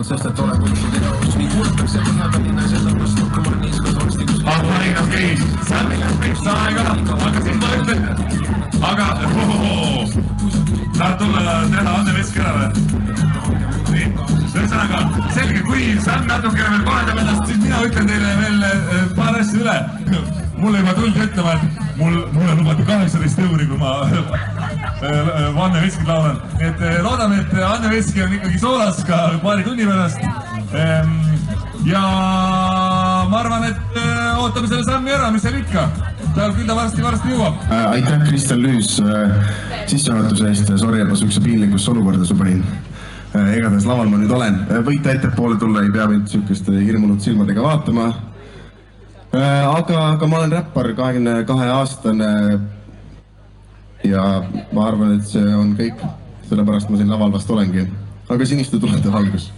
sest et olen kuulnud igaust nii kuulatakse Põhja-Tallinna ja Seldamast rohkem olen niiskas arstikus. okei, seal võiks aega, aga siis ma ütlen, aga tahad tulla teha Anne Veski ära või? Nii, ühesõnaga, selge, kui Sam natukene veel kohendab ennast, siis mina ütlen teile veel paar asja üle. Mulle juba tuldi ütlema, et mulle lubati 18 euri, kui ma Anne Veskit laulan. Nii et loodame, et Anne Veski on ikkagi soolas ka paari tunni pärast. Ja ma arvan, et ootame selle sammi ära, mis seal ikka. Tal küll ta varsti jõuab. Aitäh, Kristjan Lüüs, sissejuhatuse eest. Sorry, et ma sihukese piinlikusse olukorda su panin. Igatahes laval ma nüüd olen. Võite ettepoole tulla, ei pea mind sihukeste hirmunud silmadega vaatama. Aga ma olen räppar, 22-aastane ja ma arvan, et see on kõik. Sellepärast ma siin laval vast olengi. Aga siniste tulete valgus.